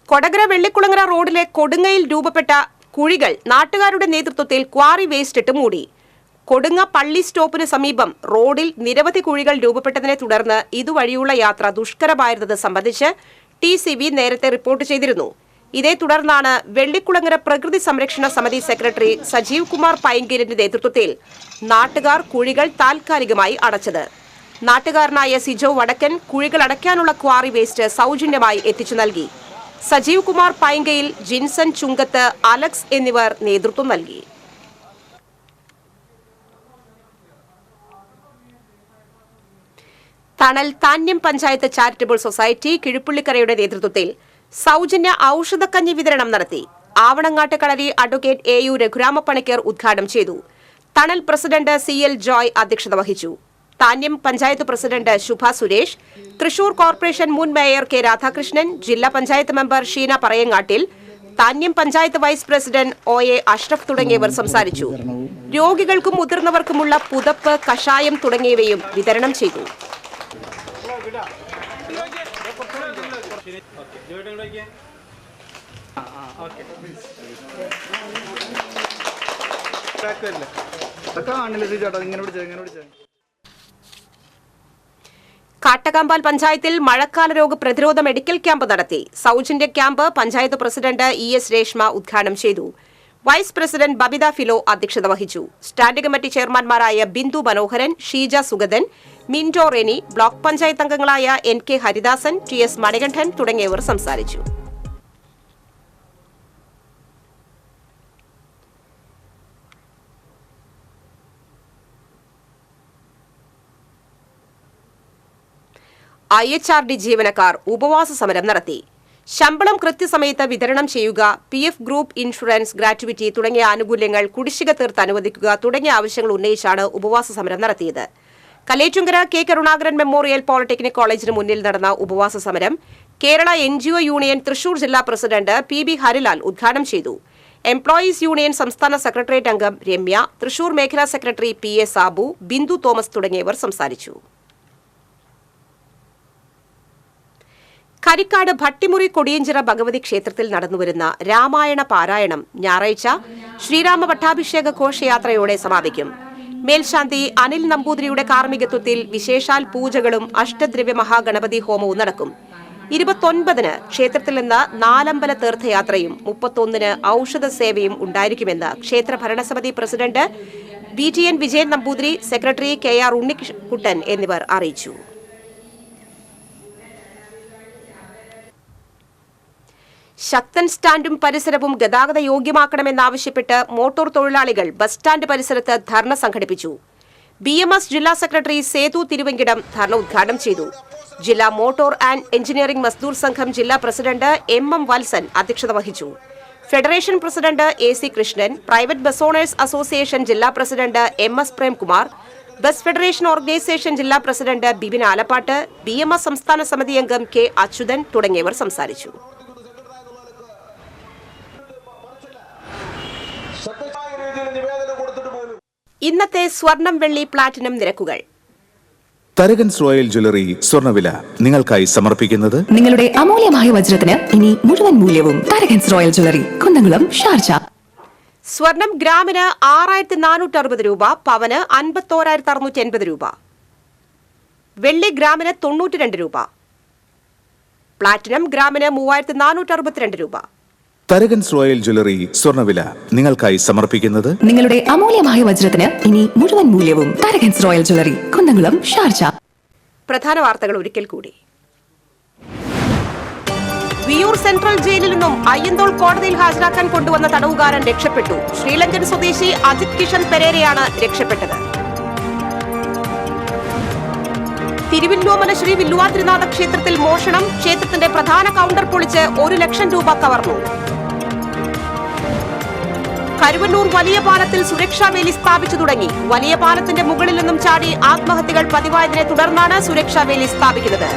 കൊടകര വെള്ളിക്കുളങ്ങര റോഡിലെ കൊടുങ്ങയിൽ രൂപപ്പെട്ട കുഴികൾ നാട്ടുകാരുടെ നേതൃത്വത്തിൽ ക്വാറി വേസ്റ്റ് ഇട്ട് മൂടി. കൊടുങ്ങ പള്ളി സ്റ്റോപ്പിന് സമീപം റോഡിൽ നിരവധി കുഴികൾ രൂപപ്പെട്ടതിനെ തുടർന്ന് ഇതുവഴിയുള്ള യാത്ര ദുഷ്കരമായിരുന്നത് സംബന്ധിച്ച് TCB നേരത്തെ റിപ്പോർട്ട് ചെയ്തിരുന്നു. ഇതേ തുടർന്നാണ് വെള്ളിക്കുളങ്ങര പ്രകൃതി സംരക്ഷണ സമിതി സെക്രട്ടറി സജീവ് കുമാർ പൈങ്കേലിന്റെ നേതൃത്വത്തിൽ നാട്ടുകാർ കുഴികൾ താൽക്കാലികമായി അടച്ചത്. നാട്ടുകാരനായ സിജോ വടക്കൻ കുഴികൾ അടയ്ക്കാനുള്ള ക്വാറി വേസ്റ്റ് സൗജന്യമായി എത്തിച്ചു നൽകി. സജീവ് കുമാർ പൈങ്കയിൽ, ജിൻസൺ ചുങ്കത്ത്, അലക്സ് എന്നിവർ നേതൃത്വം നൽകി. തണൽ താന്യം പഞ്ചായത്ത് ചാരിറ്റബിൾ സൊസൈറ്റി കിഴുപ്പുള്ളിക്കരയുടെ നേതൃത്വത്തിൽ സൗജന്യ ഔഷധക്കഞ്ഞി വിതരണം നടത്തി. ആവണങ്ങാട്ട് കളരി അഡ്വക്കേറ്റ് AU രഘുരാമപ്പണിക്കർ ഉദ്ഘാടനം ചെയ്തു. തണൽ പ്രസിഡന്റ് CL ജോയ് അധ്യക്ഷത വഹിച്ചു. താന്യം പഞ്ചായത്ത് പ്രസിഡന്റ് ശുഭ സുരേഷ്, തൃശൂർ കോർപ്പറേഷൻ മുൻ മേയർ K രാധാകൃഷ്ണൻ, ജില്ലാ panchayat member Sheena Parayangattil, Thanyam panchayat vice president OA Ashraf തുടങ്ങിയവർ സംസാരിച്ചു. രോഗികൾക്കും മുതിർന്നവർക്കുമുള്ള പുതപ്പ്, കഷായം തുടങ്ങിയവയും വിതരണം ചെയ്തു. കാട്ടകാമ്പാൽ പഞ്ചായത്തിൽ മഴക്കാല രോഗ പ്രതിരോധ മെഡിക്കൽ ക്യാമ്പ് നടത്തി. സൗജന്യ camp panchayat president ES Reshma ഉദ്ഘാടനം ചെയ്തു. വൈസ് പ്രസിഡന്റ് ബബിത ഫിലോ അധ്യക്ഷത വഹിച്ചു. സ്റ്റാൻഡിംഗ് കമ്മിറ്റി ചെയർമാൻമാരായ ബിന്ദു മനോഹരൻ, ഷീജ സുഗതൻ, മിന്റോ റെനി, ബ്ലോക്ക് പഞ്ചായത്ത് അംഗങ്ങളായ NK ഹരിദാസൻ, TS മണികണ്ഠൻ തുടങ്ങിയവർ സംസാരിച്ചു. IHRD ജീവനക്കാർ ഉപവാസ സമരം നടത്തി. ശമ്പളം കൃത്യസമയത്ത് വിതരണം ചെയ്യുക, PF ഗ്രൂപ്പ് ഇൻഷുറൻസ് ഗ്രാറ്റുവിറ്റി തുടങ്ങിയ ആനുകൂല്യങ്ങൾ കുടിശ്ശിക തീർത്ത് അനുവദിക്കുക തുടങ്ങിയ ആവശ്യങ്ങൾ ഉന്നയിച്ചാണ് ഉപവാസ സമരം നടത്തിയത്. കലേറ്റുങ്കര K കരുണാകരൻ മെമ്മോറിയൽ പോളിടെക്നിക് കോളേജിന് മുന്നിൽ നടന്ന ഉപവാസ സമരം കേരള NGO യൂണിയൻ തൃശൂർ ജില്ലാ പ്രസിഡന്റ് PB ഹരിലാൽ ഉദ്ഘാടനം ചെയ്തു. എംപ്ലോയീസ് യൂണിയൻ സംസ്ഥാന സെക്രട്ടേറിയറ്റ് അംഗം രമ്യ, തൃശൂർ മേഖലാ secretary PA Sabu, Bindu Thomas തുടങ്ങിയവർ സംസാരിച്ചു. കരിക്കാട് ഭട്ടിമുറി കൊടിയഞ്ചിറ ഭഗവതി ക്ഷേത്രത്തിൽ നടന്നുവരുന്ന രാമായണ പാരായണം ഞായറാഴ്ച ശ്രീരാമ പട്ടാഭിഷേക ഘോഷയാത്രയോടെ സമാപിക്കും. മേൽശാന്തി അനിൽ നമ്പൂതിരിയുടെ കാർമ്മികത്വത്തിൽ വിശേഷാൽ പൂജകളും അഷ്ടദ്രവ്യ മഹാഗണപതി ഹോമവും നടക്കും. 29-ന് ക്ഷേത്രത്തിൽ നിന്ന് നാലമ്പല തീർത്ഥയാത്രയും 31-ന് ഔഷധ സേവയും ഉണ്ടായിരിക്കുമെന്ന് ക്ഷേത്ര ഭരണസമിതി president BTN Vijayan Namboothiri, secretary KR Unnikuttan എന്നിവർ അറിയിച്ചു. ശക്തൻ സ്റ്റാൻഡും പരിസരവും ഗതാഗത യോഗ്യമാക്കണമെന്നാവശ്യപ്പെട്ട് മോട്ടോർ തൊഴിലാളികൾ ബസ് സ്റ്റാൻഡ് പരിസരത്ത് ധർണ സംഘടിപ്പിച്ചു. BMS ജില്ലാ സെക്രട്ടറി സേതു തിരുവെങ്കിടം ധർണ ഉദ്ഘാടനം ചെയ്തു. ജില്ലാ മോട്ടോർ ആൻഡ് എഞ്ചിനീയറിംഗ് മസ്ദൂർ സംഘം ജില്ലാ പ്രസിഡന്റ് MM വത്സൻ അധ്യക്ഷത വഹിച്ചു. Federation president AC Krishnan, private bus owners association ജില്ലാ president MS Premkumar, bus federation organisation ജില്ലാ പ്രസിഡന്റ് ബിബിൻ ആലപ്പാട്ട്, BMS സംസ്ഥാന സമിതി അംഗം K അച്യുതൻ തുടങ്ങിയവർ സംസാരിച്ചു. ഇന്നത്തെ സ്വർണം, വെള്ളി, പ്ലാറ്റിനം നിരക്കുകൾ. തരകൻസ് റോയൽ ജ്വല്ലറി സ്വർണ്ണവില നിങ്ങൾക്കായി സമർപ്പിക്കുന്നത് നിങ്ങളുടെ അമൂല്യമായ വജ്രത്തിന് ഇനി മുഴുവൻ മൂല്യവും Tharakans royal jewellery, Kunnamkulam, Sharjah. സ്വർണം ഗ്രാമിന് 6460 രൂപ, പവന് 51,680 രൂപ, വെള്ളി ഗ്രാമിന് 92 രൂപ, പ്ലാറ്റിനം ഗ്രാമിന് 3462 രൂപ. തരകൻസ് റോയൽ ജ്വല്ലറി സ്വർണ്ണവില നിങ്ങൾക്കായി സമർപ്പിക്കുന്നത് നിങ്ങളുടെ അമൂല്യമായ വജ്രത്തിന് ഇനി മുഴുവൻ മൂല്യവും Tharakans royal jewellery, Kunnamkulam, Sharjah. പ്രധാന വാർത്തകൾ ഒരിക്കൽ കൂടി. വിയൂർ സെൻട്രൽ ജയിലിൽ നിന്നും അയ്യന്തോൾ കോടതിയിൽ ഹാജരാക്കാൻ കൊണ്ടുവന്ന തടവുകാരൻ രക്ഷപ്പെട്ടു. ശ്രീലങ്കൻ സ്വദേശി അജിത് കിഷൻ പെരേരയാണ് രക്ഷപ്പെട്ടത്. തിരുവില്ലോമല ശ്രീ വില്ലുവാതിരിനാഥ ക്ഷേത്രത്തിൽ മോഷണം. ക്ഷേത്രത്തിന്റെ പ്രധാന കൗണ്ടർ പൊളിച്ച് 1 ലക്ഷം രൂപ കവർന്നു. കരുവന്നൂർ വലിയ പാലത്തിൽ സുരക്ഷാവേലി സ്ഥാപിച്ചു തുടങ്ങി. വലിയ പാലത്തിന്റെ മുകളിൽ നിന്നും ചാടി ആത്മഹത്യകൾ പതിവായതിനെ തുടർന്നാണ് സുരക്ഷാവേലി സ്ഥാപിക്കുന്നത്.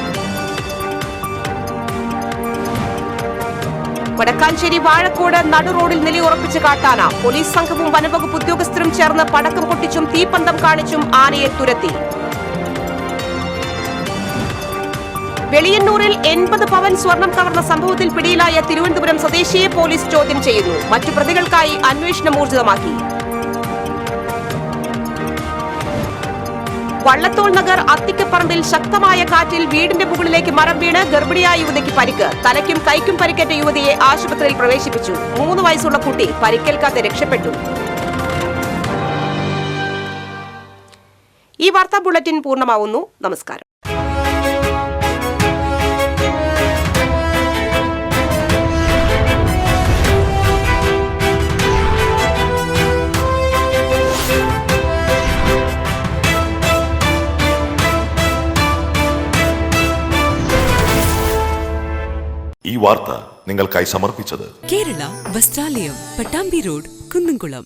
വടക്കാഞ്ചേരി വാഴക്കോട് നടുറോഡിൽ നിലയുറപ്പിച്ച് കാട്ടാന. പോലീസ് സംഘവും വനംവകുപ്പ് ഉദ്യോഗസ്ഥരും ചേർന്ന് പടക്കം പൊട്ടിച്ചും തീപ്പന്തം കാണിച്ചും ആനയെ തുരത്തി. വെളിയന്നൂരിൽ 80 പവൻ സ്വർണം കവർന്ന സംഭവത്തിൽ പിടിയിലായ തിരുവനന്തപുരം സ്വദേശിയെ പോലീസ് ചോദ്യം ചെയ്യുന്നു. മറ്റു പ്രതികൾക്കായി അന്വേഷണം ഊർജിതമാക്കി. വള്ളത്തോൾ നഗർ അത്തിക്കപ്പറമ്പിൽ ശക്തമായ കാറ്റിൽ വീടിന്റെ മുകളിലേക്ക് മരം വീണ് ഗർഭിണിയായ യുവതിക്ക് പരിക്ക്. തലയ്ക്കും കൈക്കും പരിക്കേറ്റ യുവതിയെ ആശുപത്രിയിൽ പ്രവേശിപ്പിച്ചു. 3 വയസ്സുള്ള കുട്ടി പരിക്കേൽക്കാതെ രക്ഷപ്പെട്ടു. ഈ വാർത്താ ബുള്ളറ്റിൻ പൂർണ്ണമാവുന്നു. നമസ്കാരം. ഈ വാർത്ത നിങ്ങൾക്കായി സമർപ്പിച്ചത് കേരള വസ്ത്രാലയം, പട്ടാമ്പി റോഡ്, കുന്നംകുളം.